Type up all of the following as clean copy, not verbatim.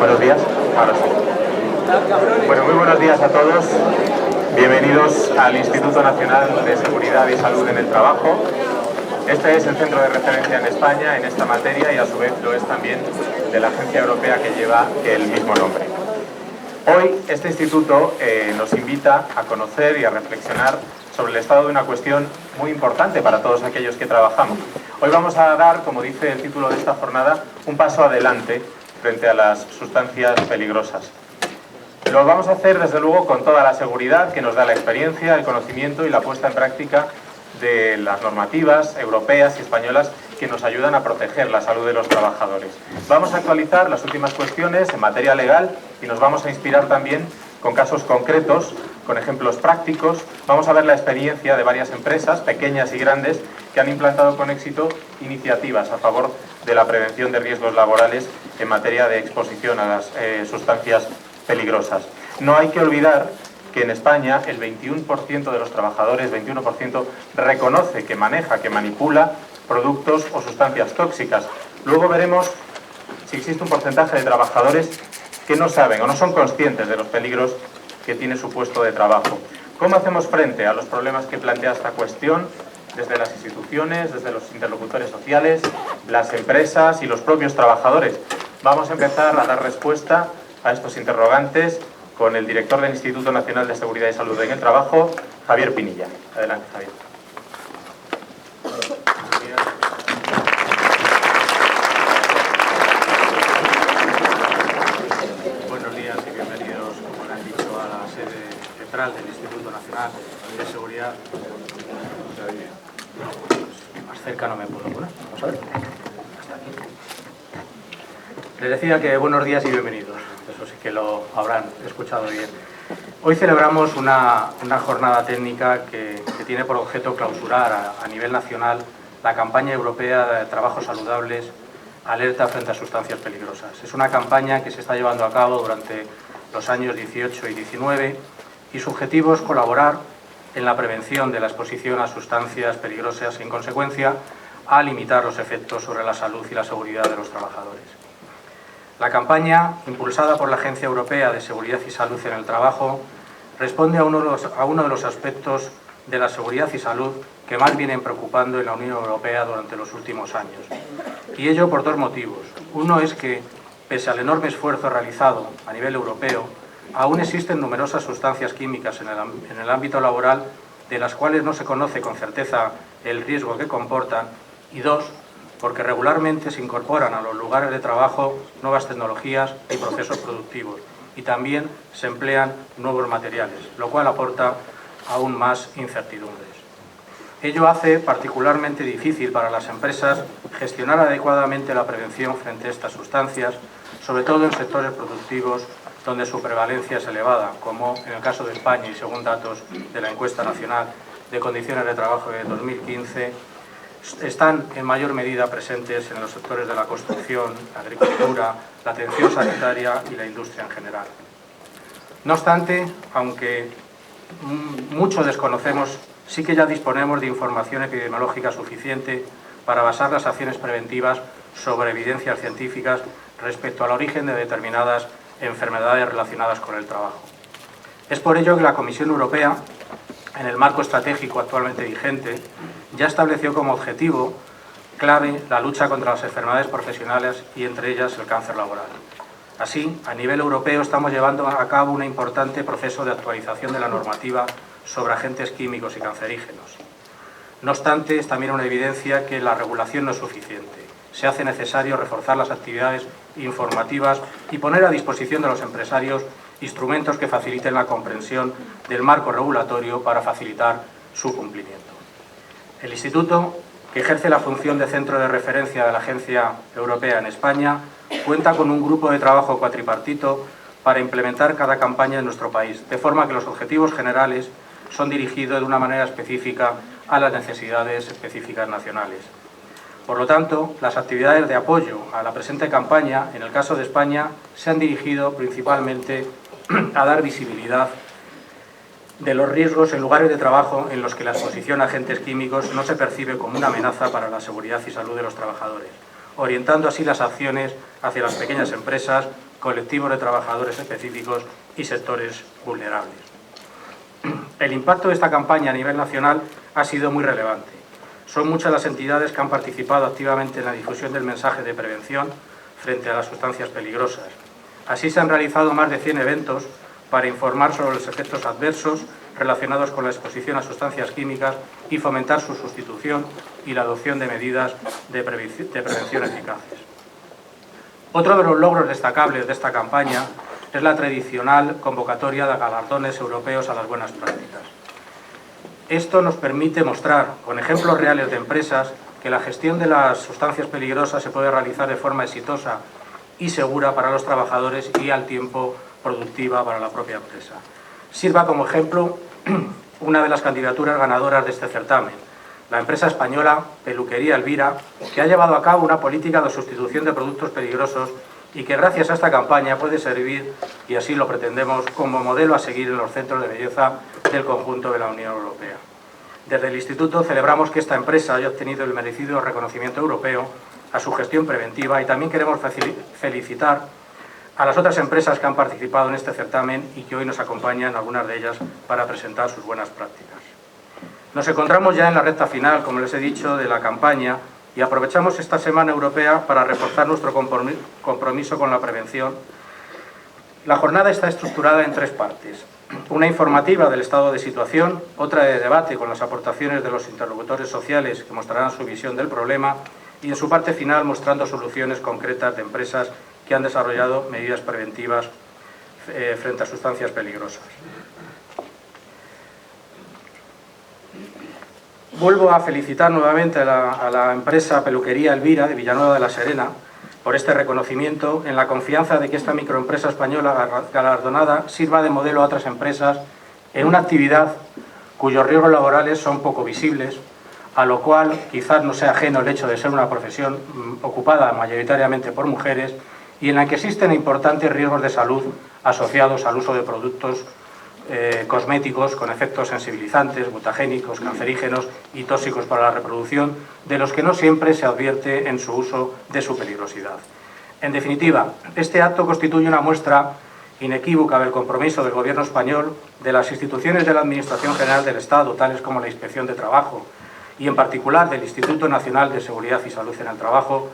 Buenos días. Ahora sí. Bueno, muy buenos días a todos. Bienvenidos al Instituto Nacional de Seguridad y Salud en el Trabajo. Este es el centro de referencia en España en esta materia y a su vez lo es también de la agencia europea que lleva el mismo nombre. Hoy este instituto nos invita a conocer y a reflexionar sobre el estado de una cuestión muy importante para todos aquellos que trabajamos. Hoy vamos a dar, como dice el título de esta jornada, un paso adelante frente a las sustancias peligrosas. Lo vamos a hacer desde luego con toda la seguridad que nos da la experiencia, el conocimiento y la puesta en práctica de las normativas europeas y españolas que nos ayudan a proteger la salud de los trabajadores. Vamos a actualizar las últimas cuestiones en materia legal y nos vamos a inspirar también con casos concretos, con ejemplos prácticos. Vamos a ver la experiencia de varias empresas, pequeñas y grandes, que han implantado con éxito iniciativas a favor de la prevención de riesgos laborales en materia de exposición a las sustancias peligrosas. No hay que olvidar que en España el 21% de los trabajadores, 21%, reconoce que maneja, que manipula productos o sustancias tóxicas. Luego veremos si existe un porcentaje de trabajadores que no saben o no son conscientes de los peligros que tiene su puesto de trabajo. ¿Cómo hacemos frente a los problemas que plantea esta cuestión desde las instituciones, desde los interlocutores sociales, las empresas y los propios trabajadores? Vamos a empezar a dar respuesta a estos interrogantes con el director del Instituto Nacional de Seguridad y Salud en el Trabajo, Javier Pinilla. Adelante, Javier. Buenos días y bienvenidos, como le han dicho, a la sede central del Instituto Nacional de Seguridad. Más cerca no me puedo poner. Vamos a ver. Hasta aquí. Les decía que buenos días y bienvenidos. Eso sí que lo habrán escuchado bien. Hoy celebramos una jornada técnica que tiene por objeto clausurar a nivel nacional la campaña europea de trabajos saludables, alerta frente a sustancias peligrosas. Es una campaña que se está llevando a cabo durante los años 18 y 19 y su objetivo es colaborar en la prevención de la exposición a sustancias peligrosas y, en consecuencia, a limitar los efectos sobre la salud y la seguridad de los trabajadores. La campaña, impulsada por la Agencia Europea de Seguridad y Salud en el Trabajo, responde a uno de los aspectos de la seguridad y salud que más vienen preocupando en la Unión Europea durante los últimos años. Y ello por dos motivos. Uno es que, pese al enorme esfuerzo realizado a nivel europeo, aún existen numerosas sustancias químicas en el ámbito laboral de las cuales no se conoce con certeza el riesgo que comportan. Y dos, porque regularmente se incorporan a los lugares de trabajo nuevas tecnologías y procesos productivos y también se emplean nuevos materiales, lo cual aporta aún más incertidumbres. Ello hace particularmente difícil para las empresas gestionar adecuadamente la prevención frente a estas sustancias, sobre todo en sectores productivos donde su prevalencia es elevada, como en el caso de España y según datos de la Encuesta Nacional de Condiciones de Trabajo de 2015, están en mayor medida presentes en los sectores de la construcción, la agricultura, la atención sanitaria y la industria en general. No obstante, aunque mucho desconocemos, sí que ya disponemos de información epidemiológica suficiente para basar las acciones preventivas sobre evidencias científicas respecto al origen de determinadas enfermedades relacionadas con el trabajo. Es por ello que la Comisión Europea, en el marco estratégico actualmente vigente, ya estableció como objetivo clave la lucha contra las enfermedades profesionales y entre ellas el cáncer laboral. Así, a nivel europeo estamos llevando a cabo un importante proceso de actualización de la normativa sobre agentes químicos y cancerígenos. No obstante, es también una evidencia que la regulación no es suficiente. Se hace necesario reforzar las actividades informativas y poner a disposición de los empresarios instrumentos que faciliten la comprensión del marco regulatorio para facilitar su cumplimiento. El Instituto, que ejerce la función de centro de referencia de la Agencia Europea en España, cuenta con un grupo de trabajo cuatripartito para implementar cada campaña en nuestro país, de forma que los objetivos generales son dirigidos de una manera específica a las necesidades específicas nacionales. Por lo tanto, las actividades de apoyo a la presente campaña, en el caso de España, se han dirigido principalmente a dar visibilidad de los riesgos en lugares de trabajo en los que la exposición a agentes químicos no se percibe como una amenaza para la seguridad y salud de los trabajadores, orientando así las acciones hacia las pequeñas empresas, colectivos de trabajadores específicos y sectores vulnerables. El impacto de esta campaña a nivel nacional ha sido muy relevante. Son muchas las entidades que han participado activamente en la difusión del mensaje de prevención frente a las sustancias peligrosas. Así se han realizado más de 100 eventos para informar sobre los efectos adversos relacionados con la exposición a sustancias químicas y fomentar su sustitución y la adopción de medidas de prevención eficaces. Otro de los logros destacables de esta campaña es la tradicional convocatoria de galardones europeos a las buenas prácticas. Esto nos permite mostrar, con ejemplos reales de empresas, que la gestión de las sustancias peligrosas se puede realizar de forma exitosa y segura para los trabajadores y al tiempo productiva para la propia empresa. Sirva como ejemplo una de las candidaturas ganadoras de este certamen, la empresa española Peluquería Elvira, que ha llevado a cabo una política de sustitución de productos peligrosos y que gracias a esta campaña puede servir, y así lo pretendemos, como modelo a seguir en los centros de belleza del conjunto de la Unión Europea. Desde el Instituto celebramos que esta empresa haya obtenido el merecido reconocimiento europeo a su gestión preventiva y también queremos felicitar a las otras empresas que han participado en este certamen y que hoy nos acompañan, algunas de ellas, para presentar sus buenas prácticas. Nos encontramos ya en la recta final, como les he dicho, de la campaña y aprovechamos esta Semana Europea para reforzar nuestro compromiso con la prevención. La jornada está estructurada en 3 partes. Una informativa del estado de situación, otra de debate con las aportaciones de los interlocutores sociales que mostrarán su visión del problema y en su parte final mostrando soluciones concretas de empresas que han desarrollado medidas preventivas frente a sustancias peligrosas. Vuelvo a felicitar nuevamente a la empresa Peluquería Elvira de Villanueva de la Serena por este reconocimiento, en la confianza de que esta microempresa española galardonada sirva de modelo a otras empresas en una actividad cuyos riesgos laborales son poco visibles, a lo cual quizás no sea ajeno el hecho de ser una profesión ocupada mayoritariamente por mujeres y en la que existen importantes riesgos de salud asociados al uso de productos cosméticos con efectos sensibilizantes, mutagénicos, cancerígenos y tóxicos para la reproducción, de los que no siempre se advierte en su uso de su peligrosidad. En definitiva, este acto constituye una muestra inequívoca del compromiso del Gobierno español, de las instituciones de la Administración General del Estado, tales como la Inspección de Trabajo, y en particular del Instituto Nacional de Seguridad y Salud en el Trabajo,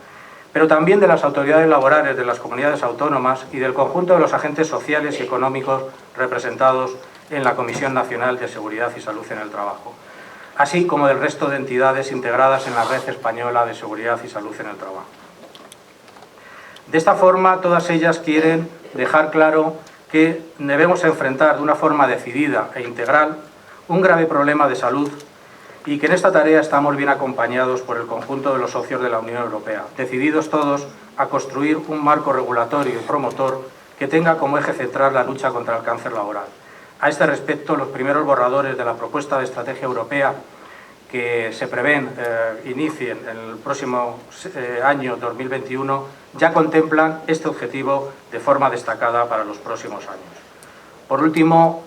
pero también de las autoridades laborales de las comunidades autónomas y del conjunto de los agentes sociales y económicos representados en la Comisión Nacional de Seguridad y Salud en el Trabajo, así como del resto de entidades integradas en la Red Española de Seguridad y Salud en el Trabajo. De esta forma, todas ellas quieren dejar claro que debemos enfrentar de una forma decidida e integral un grave problema de salud y que en esta tarea estamos bien acompañados por el conjunto de los socios de la Unión Europea, decididos todos a construir un marco regulatorio y promotor que tenga como eje central la lucha contra el cáncer laboral. A este respecto, los primeros borradores de la propuesta de estrategia europea que se prevén inicien en el próximo año 2021 ya contemplan este objetivo de forma destacada para los próximos años. Por último,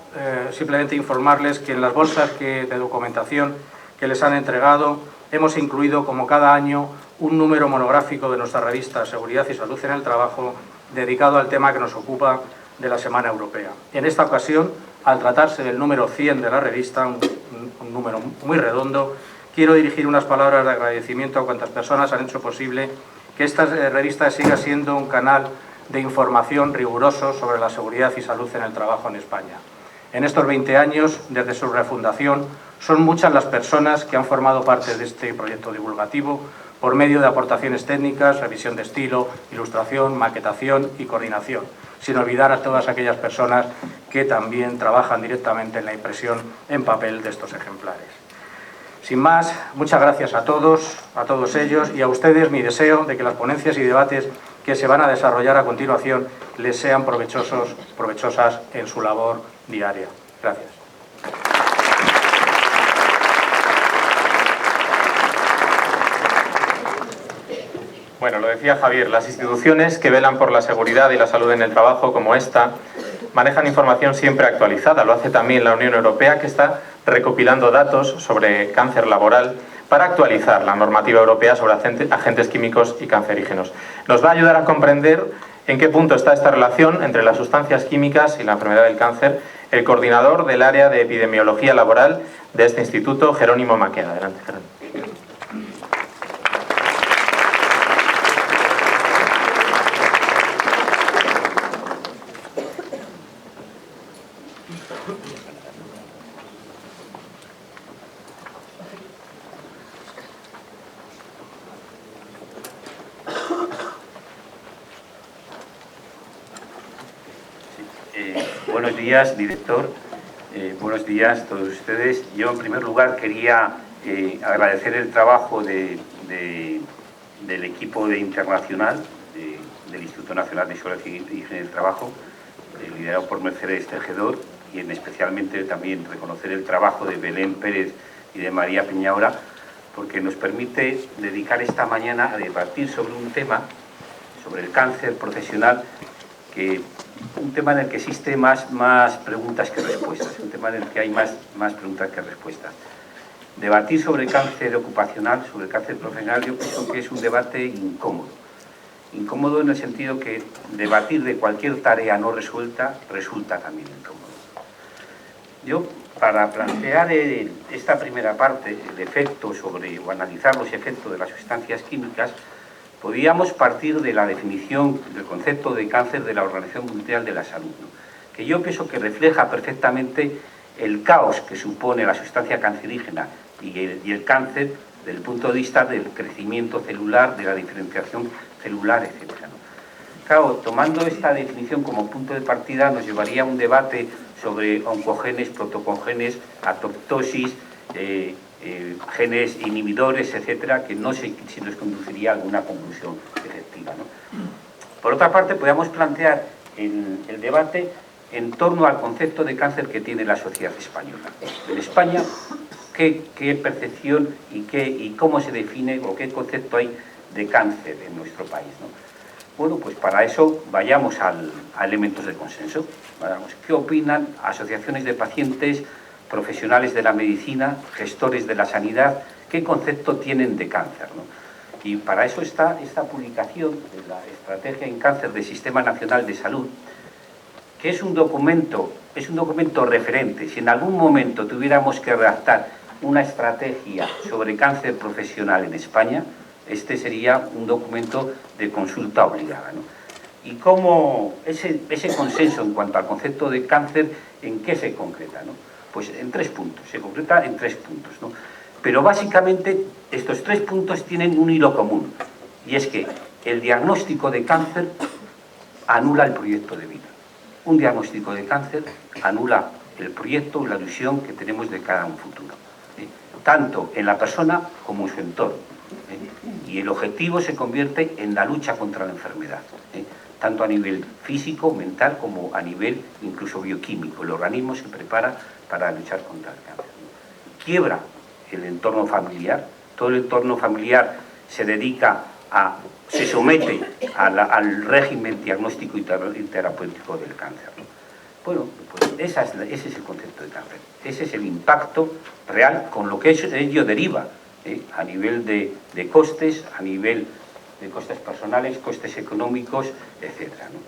simplemente informarles que en las bolsas de documentación que les han entregado hemos incluido, como cada año, un número monográfico de nuestra revista Seguridad y Salud en el Trabajo dedicado al tema que nos ocupa de la Semana Europea. En esta ocasión, al tratarse del número 100 de la revista, un número muy redondo, quiero dirigir unas palabras de agradecimiento a cuantas personas han hecho posible que esta revista siga siendo un canal de información riguroso sobre la seguridad y salud en el trabajo en España. En estos 20 años, desde su refundación, son muchas las personas que han formado parte de este proyecto divulgativo por medio de aportaciones técnicas, revisión de estilo, ilustración, maquetación y coordinación, sin olvidar a todas aquellas personas que también trabajan directamente en la impresión en papel de estos ejemplares. Sin más, muchas gracias a todos ellos, y a ustedes mi deseo de que las ponencias y debates que se van a desarrollar a continuación les sean provechosas en su labor diaria. Gracias. Bueno, lo decía Javier, las instituciones que velan por la seguridad y la salud en el trabajo, como esta, manejan información siempre actualizada. Lo hace también la Unión Europea, que está recopilando datos sobre cáncer laboral para actualizar la normativa europea sobre agentes químicos y cancerígenos. Nos va a ayudar a comprender en qué punto está esta relación entre las sustancias químicas y la enfermedad del cáncer el coordinador del área de epidemiología laboral de este instituto, Jerónimo Maqueda. Adelante, Jerónimo. Buenos días, director. Buenos días a todos ustedes. Yo, en primer lugar, quería agradecer el trabajo del equipo internacional del Instituto Nacional de Seguridad y Higiene del Trabajo, liderado por Mercedes Tejedor, y especialmente también reconocer el trabajo de Belén Pérez y de María Peñaora, porque nos permite dedicar esta mañana a debatir sobre un tema, sobre el cáncer profesional, un tema en el que existe más preguntas que respuestas, un tema en el que hay más preguntas que respuestas. Debatir sobre el cáncer ocupacional, sobre el cáncer profesional, yo pienso que es un debate incómodo. Incómodo en el sentido que debatir de cualquier tarea no resuelta resulta también incómodo. Yo, para plantear esta primera parte, el efecto o analizar los efectos de las sustancias químicas, podíamos partir de la definición del concepto de cáncer de la Organización Mundial de la Salud, ¿no? Que yo pienso que refleja perfectamente el caos que supone la sustancia cancerígena y el cáncer desde el punto de vista del crecimiento celular, de la diferenciación celular, etc., ¿no? Claro, tomando esta definición como punto de partida nos llevaría a un debate sobre oncogenes, protocongenes, apoptosis, genes inhibidores, etcétera, que no sé si nos conduciría a alguna conclusión efectiva, ¿no? Por otra parte, podríamos plantear el debate en torno al concepto de cáncer que tiene la sociedad española. En España, ¿qué percepción y cómo se define o qué concepto hay de cáncer en nuestro país, ¿no? Bueno, pues para eso vayamos a elementos de consenso. ¿Qué opinan asociaciones de pacientes, profesionales de la medicina, gestores de la sanidad? ¿Qué concepto tienen de cáncer, ¿no? Y para eso está esta publicación de la Estrategia en Cáncer del Sistema Nacional de Salud, que es un documento referente. Si en algún momento tuviéramos que redactar una estrategia sobre cáncer profesional en España, este sería un documento de consulta obligada, ¿no? Y cómo ese consenso en cuanto al concepto de cáncer, ¿en qué se concreta, ¿no? Pues en 3 puntos, se concreta en 3 puntos, ¿no? Pero básicamente estos 3 puntos tienen un hilo común, y es que el diagnóstico de cáncer anula el proyecto de vida. Un diagnóstico de cáncer anula el proyecto, la ilusión que tenemos de cara a un futuro, tanto en la persona como en su entorno, y el objetivo se convierte en la lucha contra la enfermedad, tanto a nivel físico, mental, como a nivel incluso bioquímico. El organismo se prepara para luchar contra el cáncer. Quiebra el entorno familiar, todo el entorno familiar se somete al régimen diagnóstico y terapéutico del cáncer, ¿no? Bueno, pues ese es el concepto de cáncer, ese es el impacto real con lo que ello deriva, a nivel de costes, a nivel de costes personales, costes económicos, etcétera, ¿no?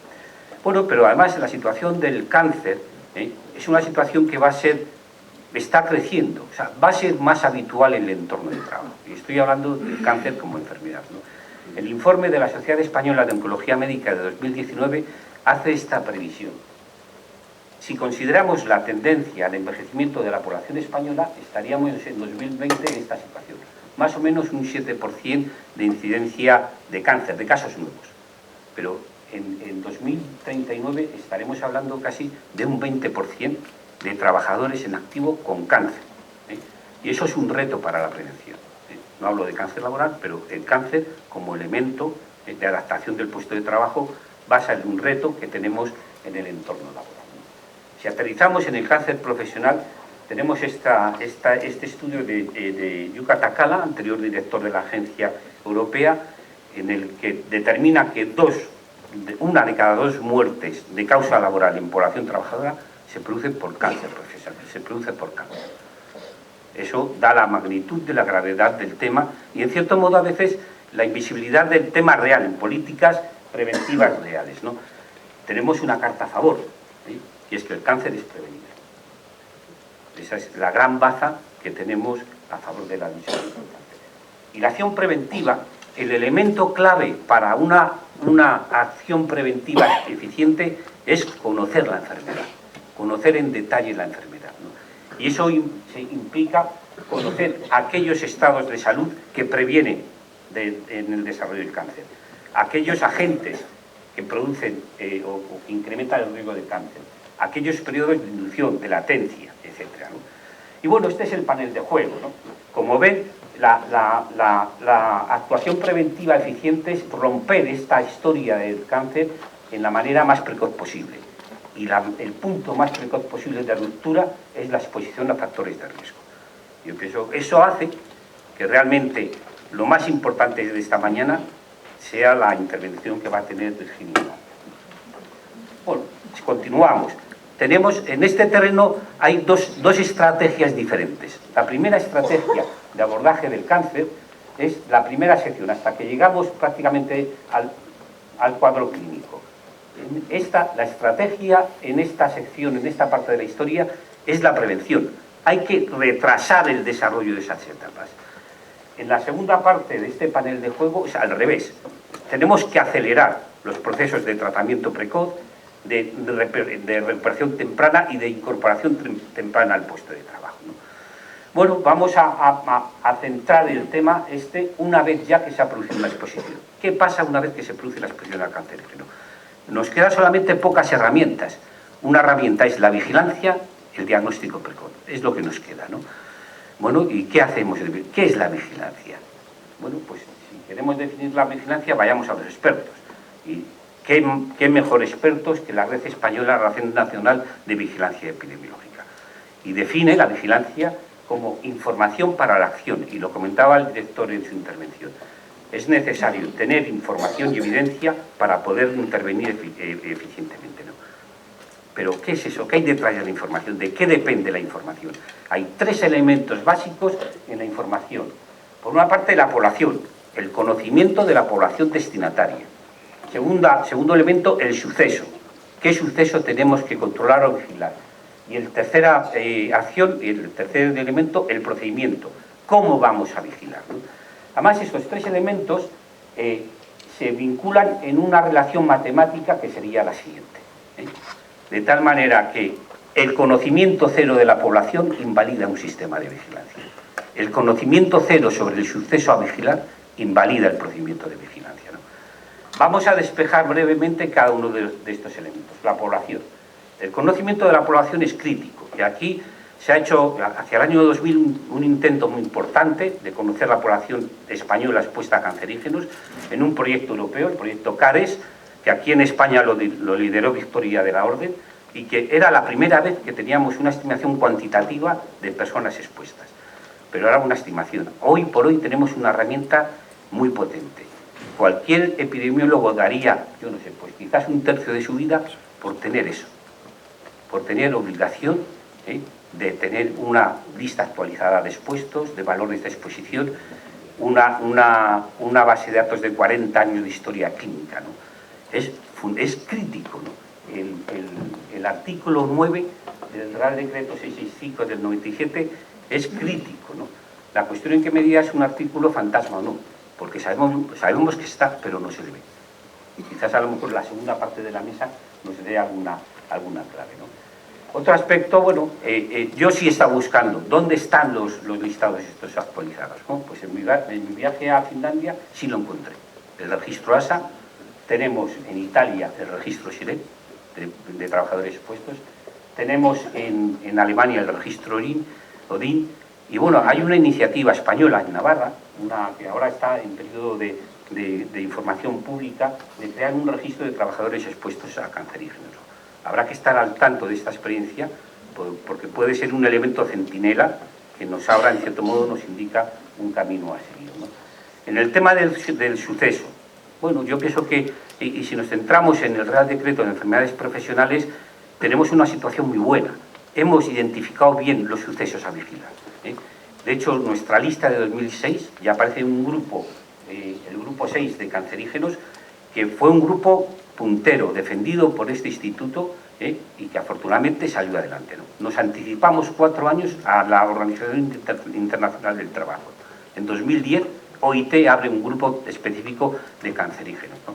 Bueno, pero además la situación del cáncer es una situación que está creciendo, o sea, va a ser más habitual en el entorno del trabajo. Y estoy hablando del cáncer como enfermedad, ¿no? El informe de la Sociedad Española de Oncología Médica de 2019 hace esta previsión. Si consideramos la tendencia al envejecimiento de la población española, estaríamos en 2020 en esta situación. Más o menos un 7% de incidencia de cáncer, de casos nuevos. Pero en 2039 estaremos hablando casi de un 20% de trabajadores en activo con cáncer, y eso es un reto para la prevención. No hablo de cáncer laboral, pero el cáncer como elemento de adaptación del puesto de trabajo va a ser un reto que tenemos en el entorno laboral. Si aterrizamos en el cáncer profesional, tenemos este estudio de Yuka Takala, anterior director de la Agencia Europea, en el que determina que una de cada 2 muertes de causa laboral en población trabajadora se produce por cáncer profesional, se produce por cáncer. Eso da la magnitud de la gravedad del tema y, en cierto modo, a veces la invisibilidad del tema real en políticas preventivas reales, ¿no? Tenemos una carta a favor, ¿sí? Y es que el cáncer es prevenible. Esa es la gran baza que tenemos a favor de la lucha contra el cáncer. Y la acción preventiva, el elemento clave para una acción preventiva eficiente es conocer la enfermedad, conocer en detalle la enfermedad, ¿no? Y eso implica conocer aquellos estados de salud que previenen en el desarrollo del cáncer, aquellos agentes que producen o que incrementan el riesgo de cáncer, aquellos periodos de inducción, de latencia, etc., ¿no? Y bueno, este es el panel de juego, ¿no? Como ven, la actuación preventiva eficiente es romper esta historia del cáncer en la manera más precoz posible. Y el punto más precoz posible de ruptura es la exposición a factores de riesgo. Yo pienso que eso hace que realmente lo más importante de esta mañana sea la intervención que va a tener Virginia. Bueno, continuamos. Tenemos, en este terreno hay dos estrategias diferentes. La primera estrategia de abordaje del cáncer es la primera sección, hasta que llegamos prácticamente al cuadro clínico. La estrategia en esta sección, en esta parte de la historia, es la prevención. Hay que retrasar el desarrollo de esas etapas. En la segunda parte de este panel de juego es al revés. Tenemos que acelerar los procesos de tratamiento precoz, de recuperación temprana y de incorporación temprana al puesto de trabajo, ¿no? Bueno, vamos a centrar el tema una vez ya que se ha producido una exposición. ¿Qué pasa una vez que se produce la exposición al cancerígeno? Nos quedan solamente pocas herramientas. Una herramienta es la vigilancia, el diagnóstico precoz. Es lo que nos queda, ¿no? Bueno, ¿y qué hacemos? ¿Qué es la vigilancia? Bueno, pues si queremos definir la vigilancia, vayamos a los expertos. Y ¿qué mejor expertos que la Red Española, la Red Nacional de Vigilancia Epidemiológica? Y define la vigilancia como información para la acción, y lo comentaba el director en su intervención. Es necesario tener información y evidencia para poder intervenir eficientemente, ¿no? Pero, ¿qué es eso? ¿Qué hay detrás de la información? ¿De qué depende la información? Hay tres elementos básicos en la información. Por una parte, la población, el conocimiento de la población destinataria. Segundo elemento, el suceso. ¿Qué suceso tenemos que controlar o vigilar? Y el tercera acción, el tercer elemento, el procedimiento. ¿Cómo vamos a vigilar, ¿no? Además, estos tres elementos se vinculan en una relación matemática que sería la siguiente, ¿eh? De tal manera que el conocimiento cero de la población invalida un sistema de vigilancia. El conocimiento cero sobre el suceso a vigilar invalida el procedimiento de vigilancia, ¿no? Vamos a despejar brevemente cada uno de estos elementos. La población. El conocimiento de la población es crítico, y aquí se ha hecho hacia el año 2000 un intento muy importante de conocer la población española expuesta a cancerígenos en un proyecto europeo, el proyecto CARES, que aquí en España lo lideró Victoria de la Orden, y que era la primera vez que teníamos una estimación cuantitativa de personas expuestas. Pero era una estimación. Hoy por hoy tenemos una herramienta muy potente. Cualquier epidemiólogo daría, yo no sé, pues quizás un tercio de su vida por tener eso, por tener obligación, de tener una lista actualizada de expuestos, de valores de exposición, una base de datos de 40 años de historia clínica, ¿no? Es crítico, ¿no? El artículo 9 del Real Decreto 665 del 97 es crítico, ¿no? La cuestión en qué medida es un artículo fantasma o no, porque sabemos que está, pero no se le ve. Y quizás a lo mejor la segunda parte de la mesa nos dé alguna clave, ¿no? Otro aspecto, bueno, yo sí he estado buscando dónde están los listados estos actualizados, ¿no? Pues en mi viaje a Finlandia sí lo encontré. El registro ASA, tenemos en Italia el registro SIRET de trabajadores expuestos, tenemos en Alemania el registro ODIN, y bueno, hay una iniciativa española en Navarra, que ahora está en periodo de información pública, de crear un registro de trabajadores expuestos a cancerígenos. Habrá que estar al tanto de esta experiencia, porque puede ser un elemento centinela que nos abra, en cierto modo, nos indica un camino a seguir, ¿no? En el tema del suceso, bueno, yo pienso que, y si nos centramos en el Real Decreto de Enfermedades Profesionales, tenemos una situación muy buena. Hemos identificado bien los sucesos a vigilar, ¿eh? De hecho, nuestra lista de 2006 ya aparece un grupo, el grupo 6 de cancerígenos, que fue un grupo puntero, defendido por este instituto, y que afortunadamente salió adelante, ¿no? Nos anticipamos 4 años a la Organización Internacional del Trabajo. En 2010, OIT abre un grupo específico de cancerígenos, ¿no?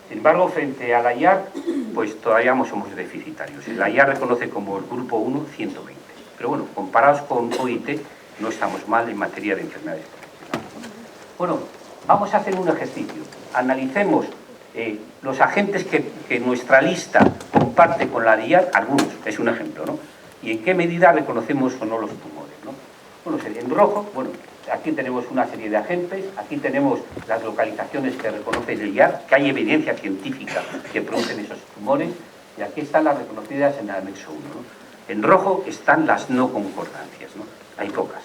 Sin embargo, frente a la IAR, pues todavía somos deficitarios. La IAR reconoce como el grupo 1 120. Pero bueno, comparados con OIT, no estamos mal en materia de enfermedades profesionales. Bueno, vamos a hacer un ejercicio. Analicemos los agentes que nuestra lista comparte con la de IAR, algunos, es un ejemplo, ¿no? Y en qué medida reconocemos o no los tumores, ¿no? Bueno, en rojo, bueno, aquí tenemos una serie de agentes, aquí tenemos las localizaciones que reconoce el IAR, que hay evidencia científica que producen esos tumores, y aquí están las reconocidas en el anexo 1, ¿no? En rojo están las no concordancias, ¿no? Hay pocas.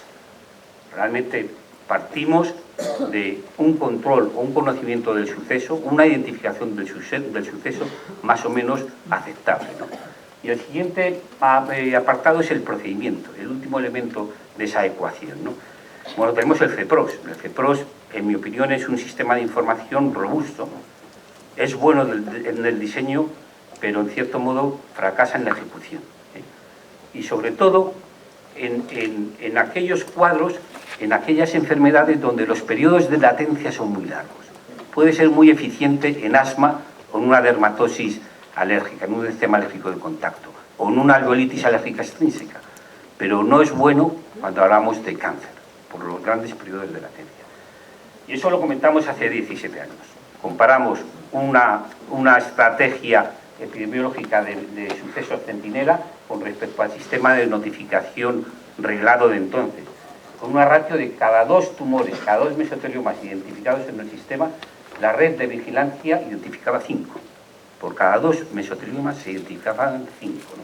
Realmente partimos de un control o un conocimiento del suceso, una identificación del suceso más o menos aceptable, ¿no? Y el siguiente apartado es el procedimiento, el último elemento de esa ecuación, ¿no? Bueno, tenemos el CEPROS. El CEPROS, en mi opinión, es un sistema de información robusto, ¿no? Es bueno en el diseño, pero en cierto modo fracasa en la ejecución, ¿eh? Y sobre todo en aquellos cuadros, en aquellas enfermedades donde los periodos de latencia son muy largos. Puede ser muy eficiente en asma o en una dermatosis alérgica, en un eczema alérgico de contacto, o en una alveolitis alérgica extrínseca, pero no es bueno cuando hablamos de cáncer, por los grandes periodos de latencia. Y eso lo comentamos hace 17 años. Comparamos una estrategia epidemiológica de sucesos centinela con respecto al sistema de notificación reglado de entonces, con una ratio de cada 2 tumores, cada 2 mesoteliomas identificados en el sistema, la red de vigilancia identificaba 5. Por cada 2 mesoteliomas se identificaban 5, ¿no?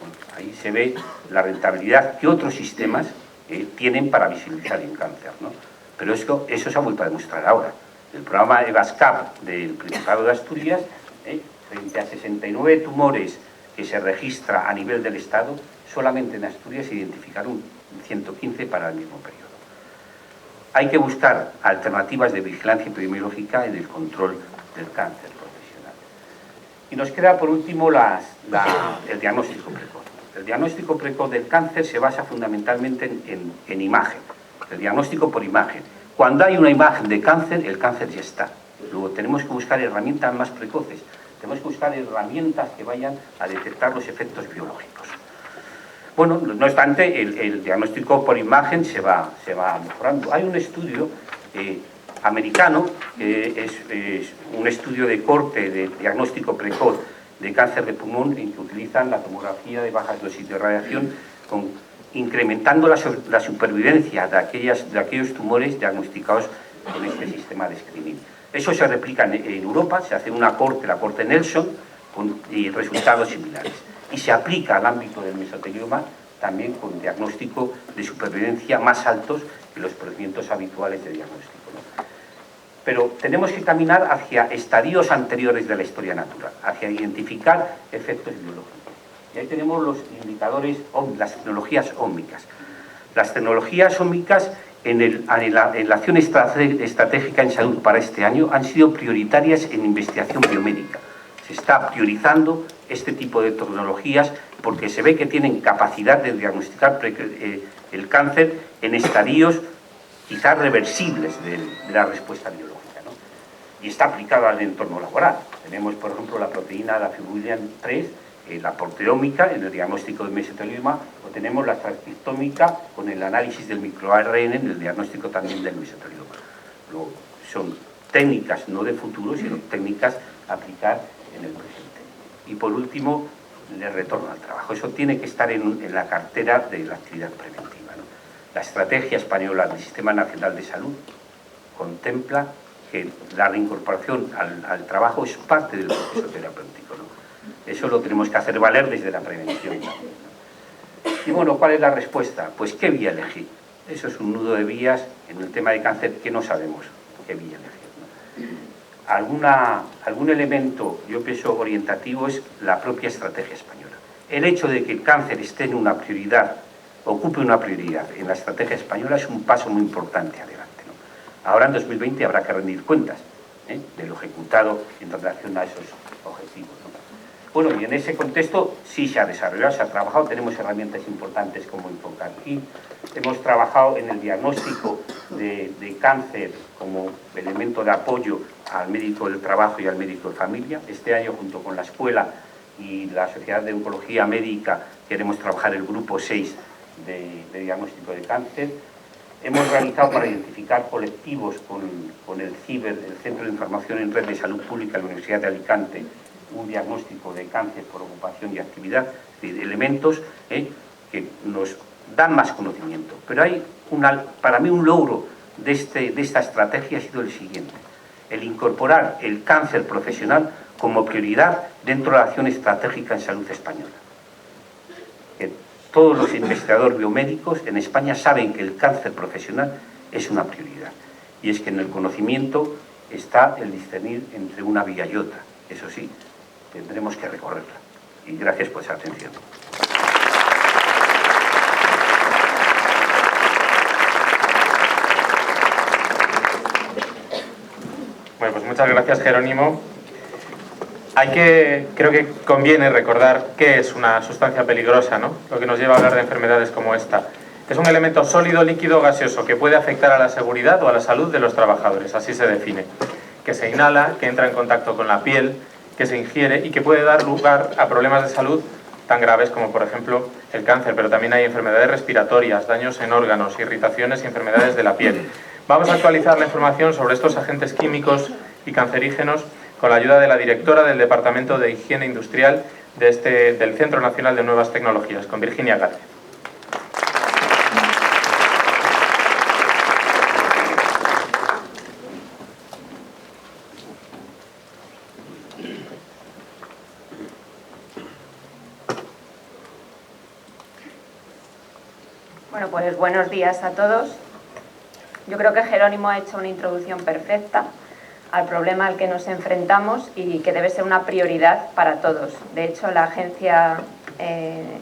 Bueno, ahí se ve la rentabilidad que otros sistemas tienen para visibilizar el cáncer, ¿no? Pero eso se ha vuelto a demostrar ahora. El programa EVASCAP del Principado de Asturias, frente a 69 tumores que se registra a nivel del Estado, solamente en Asturias se identificaron 115 para el mismo periodo. Hay que buscar alternativas de vigilancia epidemiológica en el control del cáncer profesional. Y nos queda por último el diagnóstico precoz. El diagnóstico precoz del cáncer se basa fundamentalmente en imagen, el diagnóstico por imagen. Cuando hay una imagen de cáncer, el cáncer ya está. Luego tenemos que buscar herramientas más precoces, tenemos que buscar herramientas que vayan a detectar los efectos biológicos. Bueno, no obstante, el diagnóstico por imagen se va mejorando. Hay un estudio americano, es un estudio de corte de diagnóstico precoz de cáncer de pulmón, en que utilizan la tomografía de bajas dosis de radiación, incrementando la supervivencia de aquellos tumores diagnosticados con este sistema de screening. Eso se replica en Europa, se hace la corte Nelson, y resultados similares. Y se aplica al ámbito del mesotelioma también con diagnóstico de supervivencia más altos que los procedimientos habituales de diagnóstico, ¿no? Pero tenemos que caminar hacia estadios anteriores de la historia natural, hacia identificar efectos biológicos. Y ahí tenemos los indicadores, las tecnologías ómicas. Las tecnologías ómicas en la acción estratégica en salud para este año han sido prioritarias en investigación biomédica. Se está priorizando este tipo de tecnologías porque se ve que tienen capacidad de diagnosticar el cáncer en estadios quizás reversibles de la respuesta biológica, ¿no? Y está aplicado al entorno laboral. Tenemos, por ejemplo, la proteína, la fibroglobina 3, la proteómica en el diagnóstico del mesotelioma, o tenemos la transcriptómica con el análisis del microARN en el diagnóstico también del mesotelioma. Luego, son técnicas no de futuro, sino técnicas a aplicar en el presente. Y por último, el retorno al trabajo. Eso tiene que estar en la cartera de la actividad preventiva, ¿no? La estrategia española del Sistema Nacional de Salud contempla que la reincorporación al trabajo es parte del proceso terapéutico, ¿no? Eso lo tenemos que hacer valer desde la prevención también, ¿no? Y bueno, ¿cuál es la respuesta? Pues ¿qué vía elegir? Eso es un nudo de vías en el tema de cáncer que no sabemos qué vía elegir, ¿no? Algún elemento, yo pienso, orientativo es la propia estrategia española. El hecho de que el cáncer esté en una prioridad ocupe una prioridad en la estrategia española es un paso muy importante adelante, ¿no? Ahora en 2020 habrá que rendir cuentas de lo ejecutado en relación a esos objetivos, ¿no? Bueno, y en ese contexto sí se ha desarrollado, se ha trabajado, tenemos herramientas importantes como enfocar aquí. Hemos trabajado en el diagnóstico de cáncer como elemento de apoyo al médico del trabajo y al médico de familia. Este año, junto con la escuela y la Sociedad de Oncología Médica, queremos trabajar el grupo 6 de diagnóstico de cáncer. Hemos realizado para identificar colectivos con el Centro de Información en Red de Salud Pública de la Universidad de Alicante, un diagnóstico de cáncer por ocupación y actividad, es decir, elementos que nos dan más conocimiento. Pero hay para mí un logro de esta estrategia ha sido el siguiente: el incorporar el cáncer profesional como prioridad dentro de la acción estratégica en salud española. Todos los investigadores biomédicos en España saben que el cáncer profesional es una prioridad. Y es que en el conocimiento está el discernir entre una vía y otra. Eso sí, tendremos que recorrerla. Y gracias por esa atención. Bueno, pues muchas gracias, Jerónimo. Creo que conviene recordar qué es una sustancia peligrosa, ¿no? Lo que nos lleva a hablar de enfermedades como esta. Es un elemento sólido, líquido o gaseoso que puede afectar a la seguridad o a la salud de los trabajadores, así se define. Que se inhala, que entra en contacto con la piel, que se ingiere y que puede dar lugar a problemas de salud tan graves como, por ejemplo, el cáncer, pero también hay enfermedades respiratorias, daños en órganos, irritaciones y enfermedades de la piel. Vamos a actualizar la información sobre estos agentes químicos y cancerígenos con la ayuda de la directora del Departamento de Higiene Industrial del Centro Nacional de Nuevas Tecnologías, con Virginia Gálvez. Bueno, pues buenos días a todos. Yo creo que Jerónimo ha hecho una introducción perfecta al problema al que nos enfrentamos y que debe ser una prioridad para todos. De hecho, la Agencia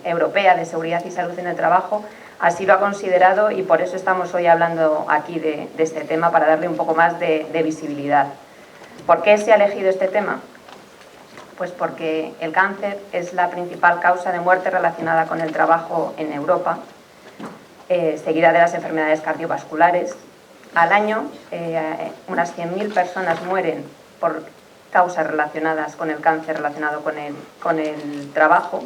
Europea de Seguridad y Salud en el Trabajo así lo ha considerado y por eso estamos hoy hablando aquí de este tema, para darle un poco más de visibilidad. ¿Por qué se ha elegido este tema? Pues porque el cáncer es la principal causa de muerte relacionada con el trabajo en Europa, seguida de las enfermedades cardiovasculares. Al año, unas 100.000 personas mueren por causas relacionadas con el cáncer relacionado con el trabajo,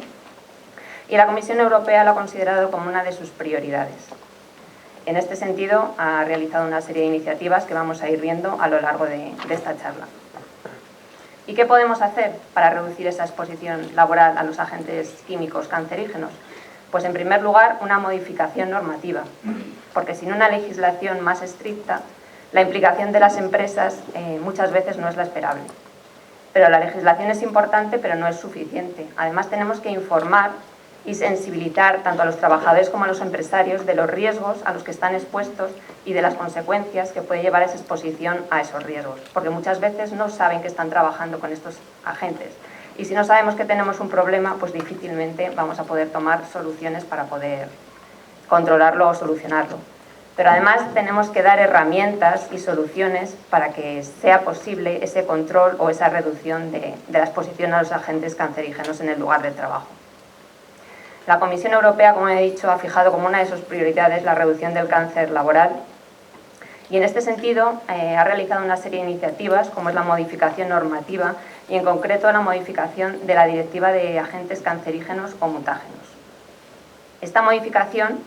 y la Comisión Europea lo ha considerado como una de sus prioridades. En este sentido, ha realizado una serie de iniciativas que vamos a ir viendo a lo largo de esta charla. ¿Y qué podemos hacer para reducir esa exposición laboral a los agentes químicos cancerígenos? Pues en primer lugar, una modificación normativa, porque sin una legislación más estricta, la implicación de las empresas muchas veces no es la esperable. Pero la legislación es importante, pero no es suficiente. Además, tenemos que informar y sensibilizar tanto a los trabajadores como a los empresarios de los riesgos a los que están expuestos y de las consecuencias que puede llevar esa exposición a esos riesgos, porque muchas veces no saben que están trabajando con estos agentes. Y si no sabemos que tenemos un problema, pues difícilmente vamos a poder tomar soluciones para poder controlarlo o solucionarlo. Pero además tenemos que dar herramientas y soluciones para que sea posible ese control o esa reducción de la exposición a los agentes cancerígenos en el lugar de trabajo. La Comisión Europea, como he dicho, ha fijado como una de sus prioridades la reducción del cáncer laboral, y en este sentido ha realizado una serie de iniciativas, como es la modificación normativa y en concreto la modificación de la Directiva de Agentes Cancerígenos o Mutágenos. Esta modificación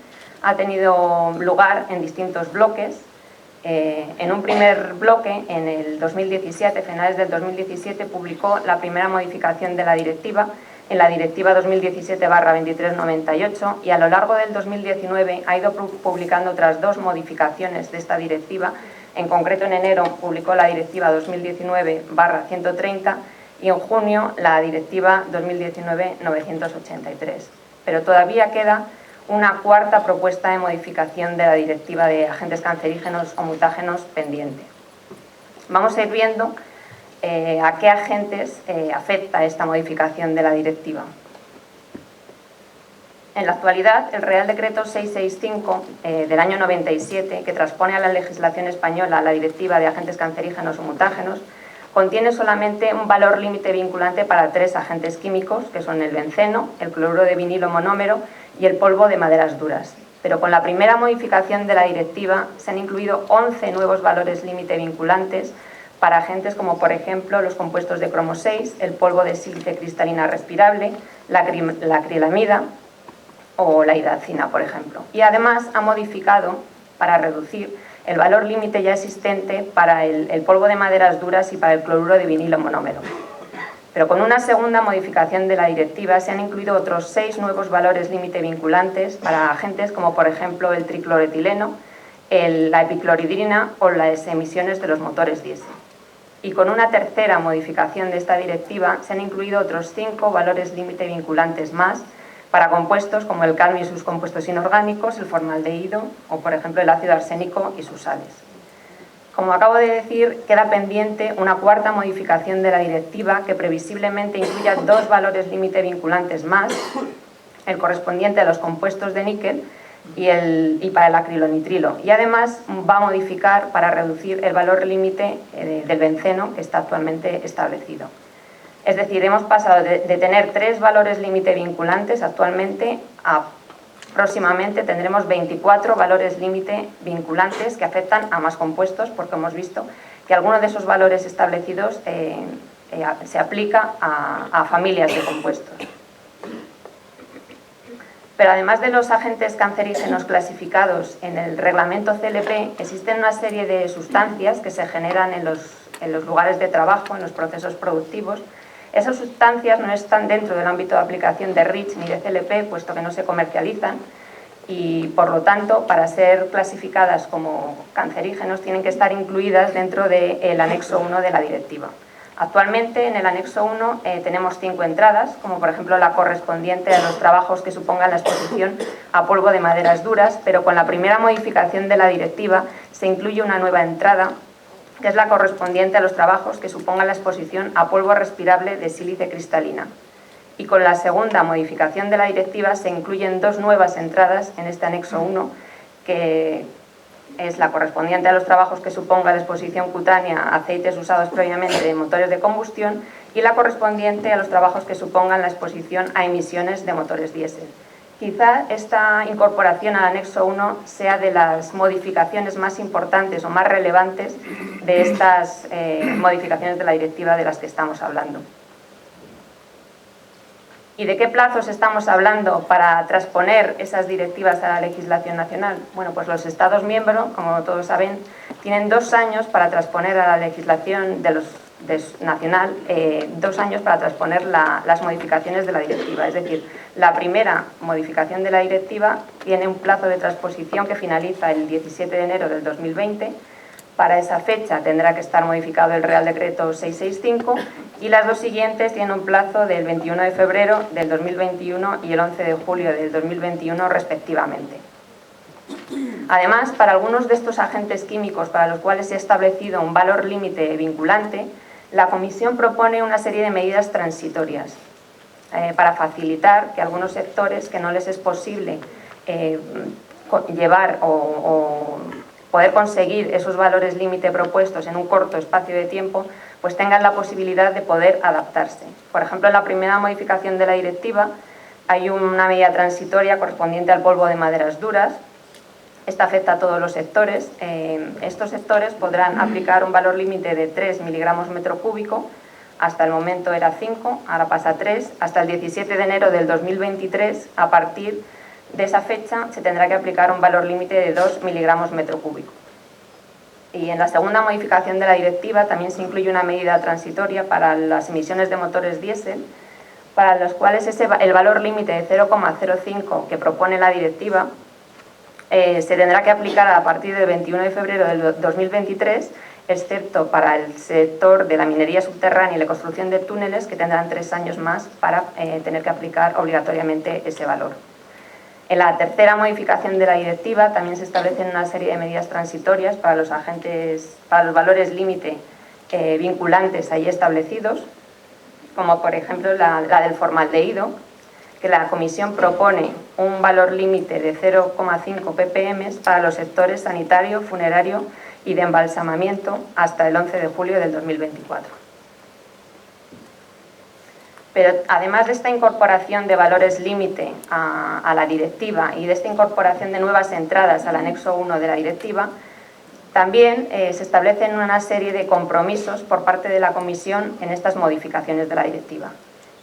ha tenido lugar en distintos bloques. En un primer bloque, en el 2017, finales del 2017, publicó la primera modificación de la directiva, en la Directiva 2017/2398, y a lo largo del 2019 ha ido publicando otras dos modificaciones de esta directiva. En concreto, en enero publicó la Directiva 2019/130 y en junio la Directiva 2019/983. Pero todavía queda una cuarta propuesta de modificación de la Directiva de Agentes Cancerígenos o Mutágenos pendiente. Vamos a ir viendo a qué agentes afecta esta modificación de la directiva. En la actualidad, el Real Decreto 665 del año 97, que transpone a la legislación española la Directiva de Agentes Cancerígenos o Mutágenos, contiene solamente un valor límite vinculante para 3 agentes químicos, que son el benceno, el cloruro de vinilo monómero y el polvo de maderas duras. Pero con la primera modificación de la directiva se han incluido 11 nuevos valores límite vinculantes para agentes como, por ejemplo, los compuestos de cromo 6, el polvo de sílice cristalina respirable, la acrilamida o la hidrazina, por ejemplo. Y además ha modificado, para reducir, el valor límite ya existente para el polvo de maderas duras y para el cloruro de vinilo monómero. Pero con una segunda modificación de la directiva se han incluido otros 6 nuevos valores límite vinculantes para agentes como, por ejemplo, el tricloretileno, la epicloridrina o las emisiones de los motores diésel. Y con una tercera modificación de esta directiva se han incluido otros 5 valores límite vinculantes más para compuestos como el cadmio y sus compuestos inorgánicos, el formaldehído o, por ejemplo, el ácido arsénico y sus sales. Como acabo de decir, queda pendiente una cuarta modificación de la directiva que previsiblemente incluya 2 valores límite vinculantes más, el correspondiente a los compuestos de níquel y para el acrilonitrilo. Y además va a modificar para reducir el valor límite del benceno que está actualmente establecido. Es decir, hemos pasado de tener 3 valores límite vinculantes actualmente a próximamente tendremos 24 valores límite vinculantes que afectan a más compuestos, porque hemos visto que alguno de esos valores establecidos se aplica a familias de compuestos. Pero además de los agentes cancerígenos clasificados en el reglamento CLP, existen una serie de sustancias que se generan en los lugares de trabajo, en los procesos productivos. Esas sustancias no están dentro del ámbito de aplicación de REACH ni de CLP, puesto que no se comercializan y, por lo tanto, para ser clasificadas como cancerígenos tienen que estar incluidas dentro del anexo 1 de la directiva. Actualmente, en el anexo 1 tenemos 5 entradas, como por ejemplo la correspondiente a los trabajos que supongan la exposición a polvo de maderas duras, pero con la primera modificación de la directiva se incluye una nueva entrada, que es la correspondiente a los trabajos que supongan la exposición a polvo respirable de sílice cristalina. Y con la segunda modificación de la directiva se incluyen 2 nuevas entradas en este anexo 1, que es la correspondiente a los trabajos que suponga la exposición cutánea a aceites usados previamente de motores de combustión y la correspondiente a los trabajos que supongan la exposición a emisiones de motores diésel. Quizá esta incorporación al anexo 1 sea de las modificaciones más importantes o más relevantes de estas modificaciones de la directiva de las que estamos hablando. ¿Y de qué plazos estamos hablando para transponer esas directivas a la legislación nacional? Bueno, pues los Estados miembros, como todos saben, tienen 2 años para transponer a la legislación nacional, 2 años para transponer las modificaciones de la directiva. Es decir, la primera modificación de la directiva tiene un plazo de transposición que finaliza el 17 de enero del 2020. Para esa fecha tendrá que estar modificado el Real Decreto 665 y las 2 siguientes tienen un plazo del 21 de febrero del 2021 y el 11 de julio del 2021 respectivamente. Además, para algunos de estos agentes químicos para los cuales se ha establecido un valor límite vinculante, la Comisión propone una serie de medidas transitorias para facilitar que algunos sectores que no les es posible llevar o poder conseguir esos valores límite propuestos en un corto espacio de tiempo, pues tengan la posibilidad de poder adaptarse. Por ejemplo, en la primera modificación de la directiva hay una medida transitoria correspondiente al polvo de maderas duras. Esta afecta a todos los sectores. Estos sectores podrán aplicar un valor límite de 3 miligramos metro cúbico, hasta el momento era 5, ahora pasa a 3, hasta el 17 de enero del 2023, a partir de esa fecha se tendrá que aplicar un valor límite de 2 miligramos metro cúbico. Y en la segunda modificación de la directiva también se incluye una medida transitoria para las emisiones de motores diésel, para los cuales el valor límite de 0,05 que propone la directiva se tendrá que aplicar a partir del 21 de febrero del 2023, excepto para el sector de la minería subterránea y la construcción de túneles, que tendrán 3 años más para tener que aplicar obligatoriamente ese valor. En la tercera modificación de la directiva también se establecen una serie de medidas transitorias para los valores límite vinculantes ahí establecidos, como por ejemplo la del formaldehído, que la Comisión propone un valor límite de 0,5 ppm para los sectores sanitario, funerario y de embalsamamiento hasta el 11 de julio del 2024. Pero además de esta incorporación de valores límite a la directiva y de esta incorporación de nuevas entradas al anexo 1 de la directiva, también se establecen una serie de compromisos por parte de la Comisión en estas modificaciones de la directiva.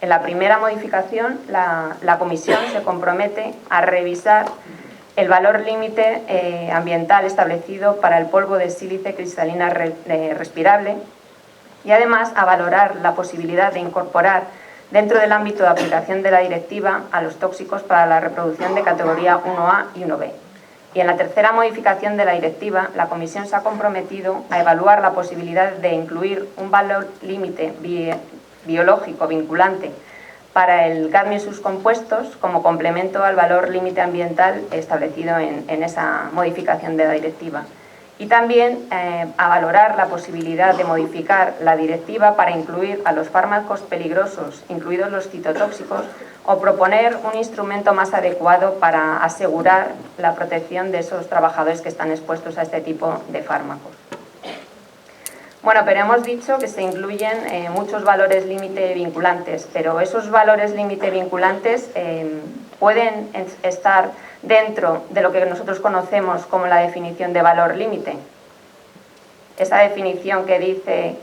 En la primera modificación, la Comisión se compromete a revisar el valor límite ambiental establecido para el polvo de sílice cristalina respirable y además a valorar la posibilidad de incorporar dentro del ámbito de aplicación de la directiva a los tóxicos para la reproducción de categoría 1A y 1B. Y en la tercera modificación de la directiva, la Comisión se ha comprometido a evaluar la posibilidad de incluir un valor límite biológico vinculante para el cadmio y sus compuestos como complemento al valor límite ambiental establecido en esa modificación de la directiva. Y también a valorar la posibilidad de modificar la directiva para incluir a los fármacos peligrosos, incluidos los citotóxicos, o proponer un instrumento más adecuado para asegurar la protección de esos trabajadores que están expuestos a este tipo de fármacos. Bueno, pero hemos dicho que se incluyen muchos valores límite vinculantes, pero esos valores límite vinculantes pueden estar dentro de lo que nosotros conocemos como la definición de valor límite. Esa definición que dice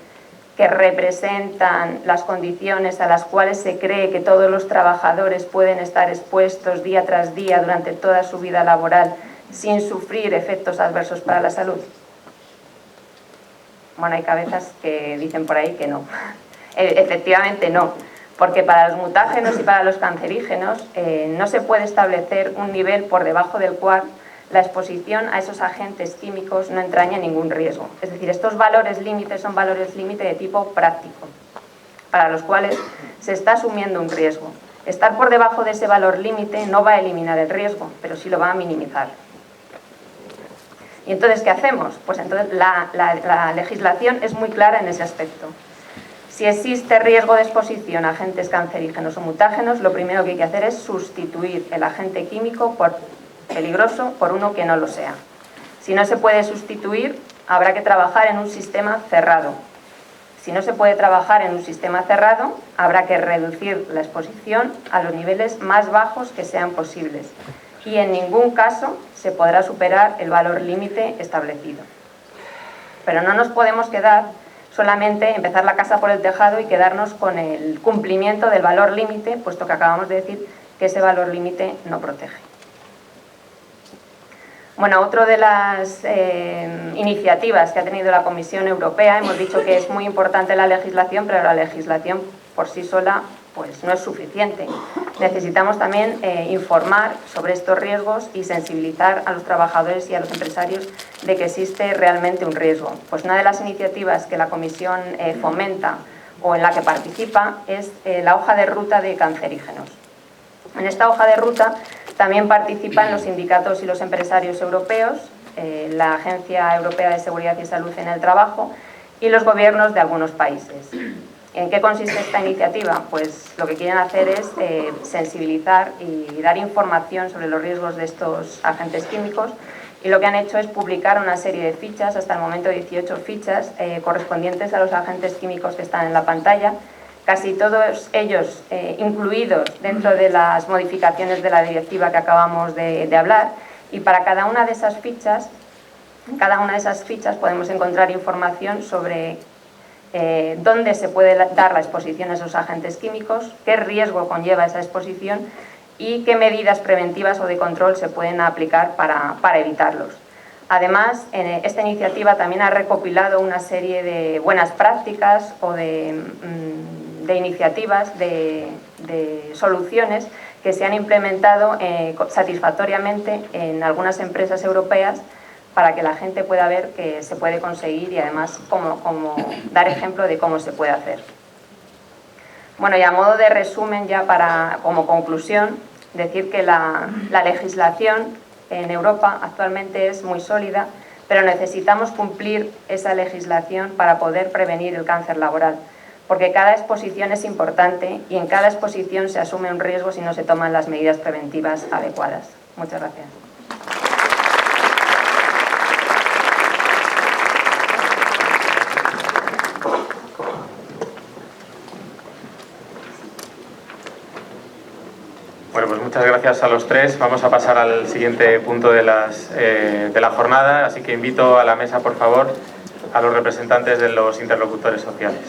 que representan las condiciones a las cuales se cree que todos los trabajadores pueden estar expuestos día tras día durante toda su vida laboral sin sufrir efectos adversos para la salud. Bueno, hay cabezas que dicen por ahí que no. Efectivamente no, porque para los mutágenos y para los cancerígenos no se puede establecer un nivel por debajo del cual la exposición a esos agentes químicos no entraña ningún riesgo. Es decir, estos valores límites son valores límite de tipo práctico, para los cuales se está asumiendo un riesgo. Estar por debajo de ese valor límite no va a eliminar el riesgo, pero sí lo va a minimizar. ¿Y entonces qué hacemos? Pues entonces la legislación es muy clara en ese aspecto. Si existe riesgo de exposición a agentes cancerígenos o mutágenos, lo primero que hay que hacer es sustituir el agente químico peligroso por uno que no lo sea. Si no se puede sustituir, habrá que trabajar en un sistema cerrado. Si no se puede trabajar en un sistema cerrado, habrá que reducir la exposición a los niveles más bajos que sean posibles. Y en ningún caso se podrá superar el valor límite establecido. Pero no nos podemos quedar solamente empezar la casa por el tejado y quedarnos con el cumplimiento del valor límite, puesto que acabamos de decir que ese valor límite no protege. Bueno, otra de las iniciativas que ha tenido la Comisión Europea, hemos dicho que es muy importante la legislación, pero la legislación por sí sola pues no es suficiente. Necesitamos también informar sobre estos riesgos y sensibilizar a los trabajadores y a los empresarios de que existe realmente un riesgo. Pues una de las iniciativas que la Comisión fomenta o en la que participa es la hoja de ruta de cancerígenos. En esta hoja de ruta también participan los sindicatos y los empresarios europeos, la Agencia Europea de Seguridad y Salud en el Trabajo y los gobiernos de algunos países. ¿En qué consiste esta iniciativa? Pues lo que quieren hacer es sensibilizar y dar información sobre los riesgos de estos agentes químicos, y lo que han hecho es publicar una serie de fichas, hasta el momento 18 fichas, correspondientes a los agentes químicos que están en la pantalla, casi todos ellos incluidos dentro de las modificaciones de la directiva que acabamos de hablar, y para cada una de esas fichas, en cada una de esas fichas podemos encontrar información sobre dónde se puede dar la exposición a esos agentes químicos, qué riesgo conlleva esa exposición y qué medidas preventivas o de control se pueden aplicar para evitarlos. Además, esta iniciativa también ha recopilado una serie de buenas prácticas o de iniciativas, de soluciones que se han implementado satisfactoriamente en algunas empresas europeas, para que la gente pueda ver que se puede conseguir y además como dar ejemplo de cómo se puede hacer. Bueno, y a modo de resumen, ya como conclusión, decir que la legislación en Europa actualmente es muy sólida, pero necesitamos cumplir esa legislación para poder prevenir el cáncer laboral. porque cada exposición es importante y en cada exposición se asume un riesgo si no se toman las medidas preventivas adecuadas. Muchas gracias. Bueno, pues muchas gracias a los tres. Vamos a pasar al siguiente punto de la jornada, así que invito a la mesa, por favor, a los representantes de los interlocutores sociales.